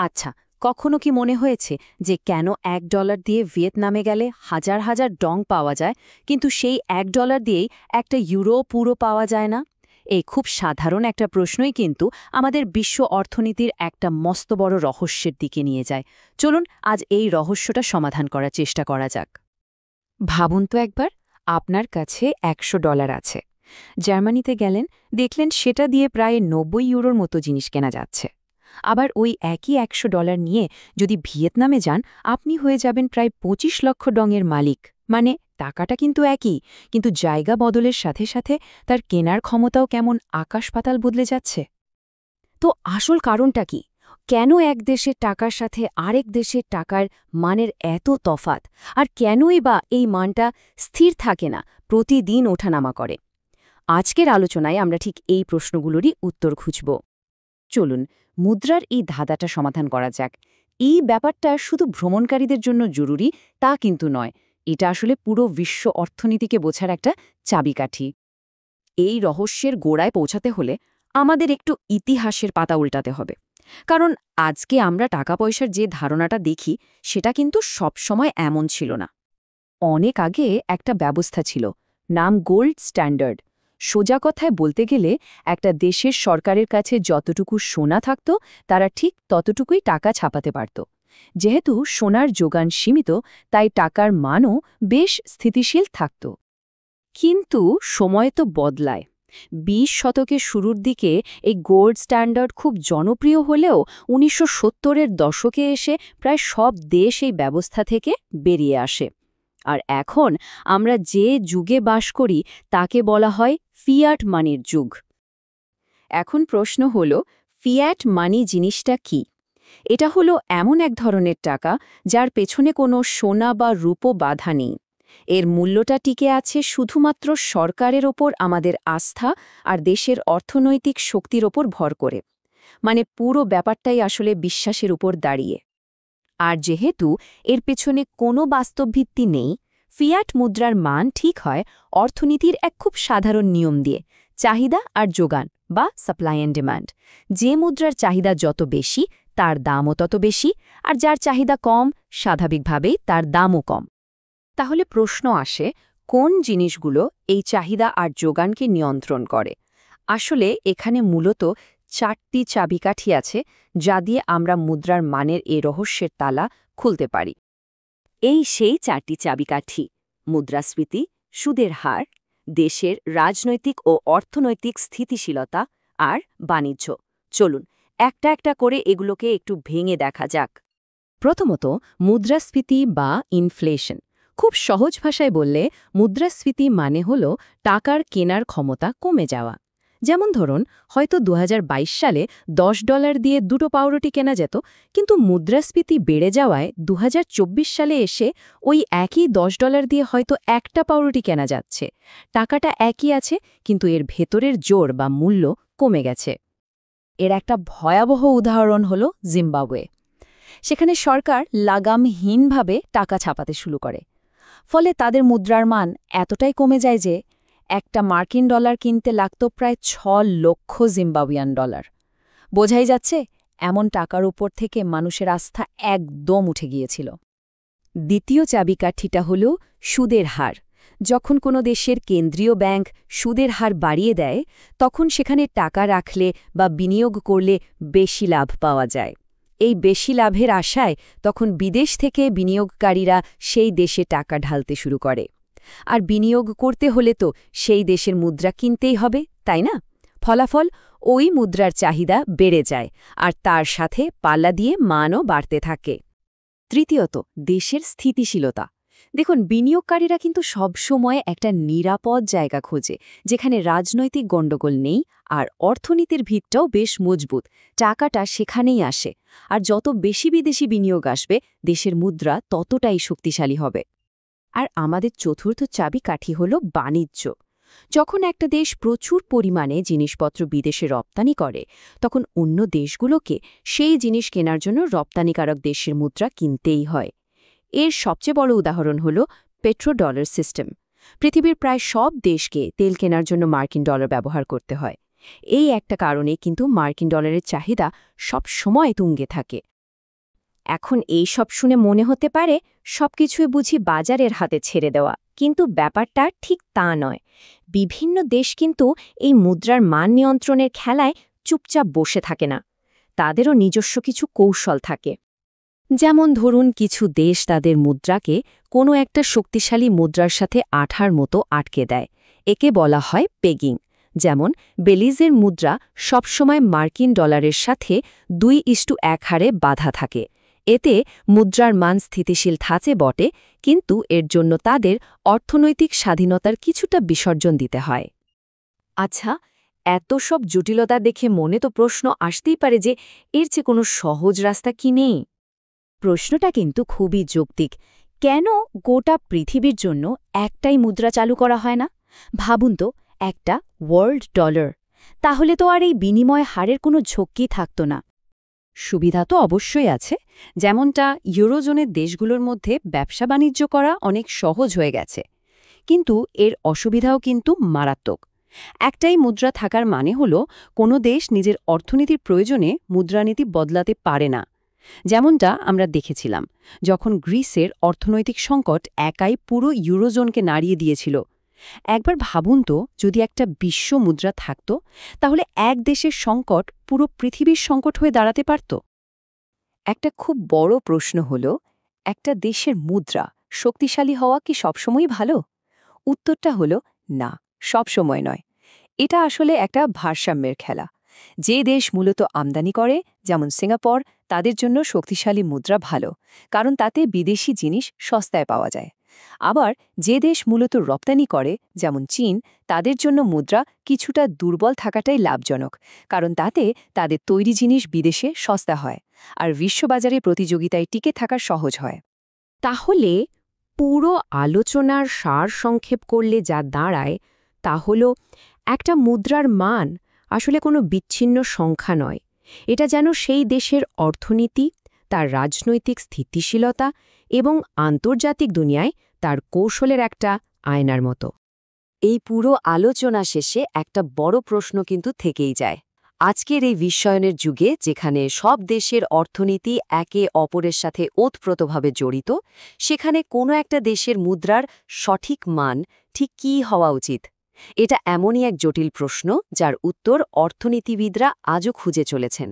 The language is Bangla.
আচ্ছা, কখনো কি মনে হয়েছে যে কেন $1 দিয়ে ভিয়েতনামে গেলে হাজার হাজার ডং পাওয়া যায়, কিন্তু সেই $1 দিয়েই একটা ইউরো পুরো পাওয়া যায় না? এই খুব সাধারণ একটা প্রশ্নই কিন্তু আমাদের বিশ্ব অর্থনীতির একটা মস্ত বড় রহস্যের দিকে নিয়ে যায়। চলুন আজ এই রহস্যটা সমাধান করার চেষ্টা করা যাক। ভাবুন তো একবার, আপনার কাছে $100 আছে। জার্মানিতে গেলেন, দেখলেন সেটা দিয়ে প্রায় 90 ইউরোর মতো জিনিস কেনা যাচ্ছে। আবার ওই একই $100 নিয়ে যদি ভিয়েতনামে যান, আপনি হয়ে যাবেন প্রায় 25 লক্ষ ডংয়ের মালিক। মানে টাকাটা কিন্তু একই, কিন্তু জায়গা বদলের সাথে সাথে তার কেনার ক্ষমতাও কেমন আকাশ-পাতাল বদলে যাচ্ছে। তো আসল কারণটা কি? কেন এক দেশের টাকার সাথে আরেক দেশের টাকার মানের এত তফাৎ? আর কেনই বা এই মানটা স্থির থাকে না, প্রতিদিন ওঠানামা করে? আজকের আলোচনায় আমরা ঠিক এই প্রশ্নগুলোরই উত্তর খুঁজব। চলুন মুদ্রার এই ধাঁধাটা সমাধান করা যাক। এই ব্যাপারটা শুধু ভ্রমণকারীদের জন্য জরুরি তা কিন্তু নয়, এটা আসলে পুরো বিশ্ব অর্থনীতিকে বোঝার একটা চাবিকাঠি। এই রহস্যের গোড়ায় পৌঁছাতে হলে আমাদের একটু ইতিহাসের পাতা উল্টাতে হবে। কারণ আজকে আমরা টাকা পয়সার যে ধারণাটা দেখি, সেটা কিন্তু সবসময় এমন ছিল না। অনেক আগে একটা ব্যবস্থা ছিল, নাম গোল্ড স্ট্যান্ডার্ড। সোজা কথায় বলতে গেলে একটা দেশের সরকারের কাছে যতটুকু সোনা থাকত, তারা ঠিক ততটুকুই টাকা ছাপাতে পারত। যেহেতু সোনার যোগান সীমিত, তাই টাকার মানও বেশ স্থিতিশীল থাকত। কিন্তু সময় তো বদলায়। 20 শতকের শুরুর দিকে এই গোল্ড স্ট্যান্ডার্ড খুব জনপ্রিয় হলেও 1970-এর দশকে এসে প্রায় সব দেশ এই ব্যবস্থা থেকে বেরিয়ে আসে। আর এখন আমরা যে যুগে বাস করি তাকে বলা হয় ফিয়াট মানির যুগ। এখন প্রশ্ন হল, ফিয়াট মানি জিনিসটা কি? এটা হলো এমন এক ধরনের টাকা যার পেছনে কোনো সোনা বা রূপো বাধা নেই। এর মূল্যটা টিকে আছে শুধুমাত্র সরকারের ওপর আমাদের আস্থা আর দেশের অর্থনৈতিক শক্তির ওপর ভর করে। মানে পুরো ব্যাপারটাই আসলে বিশ্বাসের উপর দাঁড়িয়ে। আর যেহেতু এর পেছনে কোনো বাস্তব ভিত্তি নেই, ফিয়াট মুদ্রার মান ঠিক হয় অর্থনীতির এক খুব সাধারণ নিয়ম দিয়ে, চাহিদা আর যোগান বা সাপ্লাই অ্যান্ড ডিমান্ড। যে মুদ্রার চাহিদা যত বেশি, তার দামও তত বেশি, আর যার চাহিদা কম, স্বাভাবিকভাবেই তার দামও কম। তাহলে প্রশ্ন আসে, কোন জিনিসগুলো এই চাহিদা আর যোগানকে নিয়ন্ত্রণ করে? আসলে এখানে মূলত 4টি চাবিকাঠি আছে, যা দিয়ে আমরা মুদ্রার মানের এই রহস্যের তালা খুলতে পারি। এই সেই 4টি চাবিকাঠি: মুদ্রাস্ফীতি, সুদের হার, দেশের রাজনৈতিক ও অর্থনৈতিক স্থিতিশীলতা, আর বাণিজ্য। চলুন একটা একটা করে এগুলোকে একটু ভেঙে দেখা যাক। প্রথমত, মুদ্রাস্ফীতি বা ইনফ্লেশন। খুব সহজ ভাষায় বললে, মুদ্রাস্ফীতি মানে হল টাকার কেনার ক্ষমতা কমে যাওয়া। যেমন ধরুন, হয়তো 2022 সালে $10 দিয়ে 2টো পাউরুটি কেনা যেত, কিন্তু মুদ্রাস্ফীতি বেড়ে যাওয়ায় 2024 সালে এসে ওই একই $10 দিয়ে হয়তো একটা পাউরুটি কেনা যাচ্ছে। টাকাটা একই আছে, কিন্তু এর ভেতরের জোর বা মূল্য কমে গেছে। এর একটা ভয়াবহ উদাহরণ হল জিম্বাবুয়ে। সেখানে সরকার লাগামহীনভাবে টাকা ছাপাতে শুরু করে। ফলে তাদের মুদ্রার মান এতটাই কমে যায় যে একটা মার্কিন ডলার কিনতে লাগত প্রায় 6 লক্ষ জিম্বাবুয়ান ডলার। বোঝাই যাচ্ছে, এমন টাকার উপর থেকে মানুষের আস্থা একদম উঠে গিয়েছিল। দ্বিতীয় চাবিকাঠিটা হল সুদের হার। যখন কোনো দেশের কেন্দ্রীয় ব্যাংক সুদের হার বাড়িয়ে দেয়, তখন সেখানে টাকা রাখলে বা বিনিয়োগ করলে বেশি লাভ পাওয়া যায়। এই বেশি লাভের আশায় তখন বিদেশ থেকে বিনিয়োগকারীরা সেই দেশে টাকা ঢালতে শুরু করে। আর বিনিয়োগ করতে হলে তো সেই দেশের মুদ্রা কিনতেই হবে, তাই না? ফলাফল, ওই মুদ্রার চাহিদা বেড়ে যায়, আর তার সাথে পাল্লা দিয়ে মানও বাড়তে থাকে। তৃতীয়ত, দেশের স্থিতিশীলতা। দেখুন, বিনিয়োগকারীরা কিন্তু সবসময় একটা নিরাপদ জায়গা খোঁজে, যেখানে রাজনৈতিক গণ্ডগোল নেই আর অর্থনীতির ভিতটাও বেশ মজবুত। টাকাটা সেখানেই আসে, আর যত বেশি বিদেশি বিনিয়োগ আসবে, দেশের মুদ্রা ততটাই শক্তিশালী হবে। আর আমাদের চতুর্থ চাবিকাঠি হল বাণিজ্য। যখন একটা দেশ প্রচুর পরিমাণে জিনিসপত্র বিদেশে রপ্তানি করে, তখন অন্য দেশগুলোকে সেই জিনিস কেনার জন্য রপ্তানিকারক দেশের মুদ্রা কিনতেই হয়। এর সবচেয়ে বড় উদাহরণ হল পেট্রোডলার সিস্টেম। পৃথিবীর প্রায় সব দেশকে তেল কেনার জন্য মার্কিন ডলার ব্যবহার করতে হয়। এই একটা কারণে কিন্তু মার্কিন ডলারের চাহিদা সব সময় তুঙ্গে থাকে। এখন এই সব শুনে মনে হতে পারে সবকিছুই বুঝি বাজারের হাতে ছেড়ে দেওয়া, কিন্তু ব্যাপারটা ঠিক তা নয়। বিভিন্ন দেশ কিন্তু এই মুদ্রার মান নিয়ন্ত্রণের খেলায় চুপচাপ বসে থাকে না। তাদেরও নিজস্ব কিছু কৌশল থাকে। যেমন ধরুন, কিছু দেশ তাদের মুদ্রাকে কোনো একটা শক্তিশালী মুদ্রার সাথে আঠার মতো আটকে দেয়। একে বলা হয় পেগিং। যেমন বেলিজের মুদ্রা সবসময় মার্কিন ডলারের সাথে 2:1 হারে বাঁধা থাকে। এতে মুদ্রার মান স্থিতিশীল থাকে বটে, কিন্তু এর জন্য তাদের অর্থনৈতিক স্বাধীনতার কিছুটা বিসর্জন দিতে হয়। আচ্ছা, এত সব জটিলতা দেখে মনে তো প্রশ্ন আসতেই পারে যে এর চেয়ে কোনো সহজ রাস্তা কি নেই? প্রশ্নটা কিন্তু খুবই যৌক্তিক। কেন গোটা পৃথিবীর জন্য একটাই মুদ্রা চালু করা হয় না? ভাবুন তো, একটা ওয়ার্ল্ড ডলার। তাহলে তো আর এই বিনিময় হারের কোনো ঝক্কি থাকত না। সুবিধা তো অবশ্যই আছে। যেমনটা ইউরোজোনের দেশগুলোর মধ্যে ব্যবসা বাণিজ্য করা অনেক সহজ হয়ে গেছে। কিন্তু এর অসুবিধাও কিন্তু মারাত্মক। একটাই মুদ্রা থাকার মানে হল কোনো দেশ নিজের অর্থনীতির প্রয়োজনে মুদ্রানীতি বদলাতে পারে না। যেমনটা আমরা দেখেছিলাম যখন গ্রিসের অর্থনৈতিক সংকট একাই পুরো ইউরোজোনকে নাড়িয়ে দিয়েছিল। একবার ভাবুন তো, যদি একটা বিশ্ব মুদ্রা থাকত, তাহলে এক দেশের সংকট পুরো পৃথিবীর সংকট হয়ে দাঁড়াতে পারত। একটা খুব বড় প্রশ্ন হল, একটা দেশের মুদ্রা শক্তিশালী হওয়া কি সবসময়ই ভালো? উত্তরটা হল না, সবসময় নয়। এটা আসলে একটা ভারসাম্যের খেলা। যে দেশ মূলত আমদানি করে, যেমন সিঙ্গাপুর, তাদের জন্য শক্তিশালী মুদ্রা ভালো, কারণ তাতে বিদেশি জিনিস সস্তায় পাওয়া যায়। আবার যে দেশ মূলত রপ্তানি করে, যেমন চীন, তাদের জন্য মুদ্রা কিছুটা দুর্বল থাকাটাই লাভজনক, কারণ তাতে তাদের তৈরি জিনিস বিদেশে সস্তা হয় আর বিশ্ববাজারে প্রতিযোগিতায় টিকে থাকা সহজ হয়। তাহলে পুরো আলোচনার সার সংক্ষেপ করলে যা দাঁড়ায় তা হল, একটা মুদ্রার মান আসলে কোনো বিচ্ছিন্ন সংখ্যা নয়। এটা যেন সেই দেশের অর্থনীতি, তার রাজনৈতিক স্থিতিশীলতা এবং আন্তর্জাতিক দুনিয়ায় তার কৌশলের একটা আয়নার মতো। এই পুরো আলোচনা শেষে একটা বড় প্রশ্ন কিন্তু থেকেই যায়। আজকের এই বিশ্বায়নের যুগে, যেখানে সব দেশের অর্থনীতি একে অপরের সাথে ওতপ্রোতভাবে জড়িত, সেখানে কোনো একটা দেশের মুদ্রার সঠিক মান ঠিক কী হওয়া উচিত? এটা এমনই এক জটিল প্রশ্ন যার উত্তর অর্থনীতিবিদরা আজও খুঁজে চলেছেন।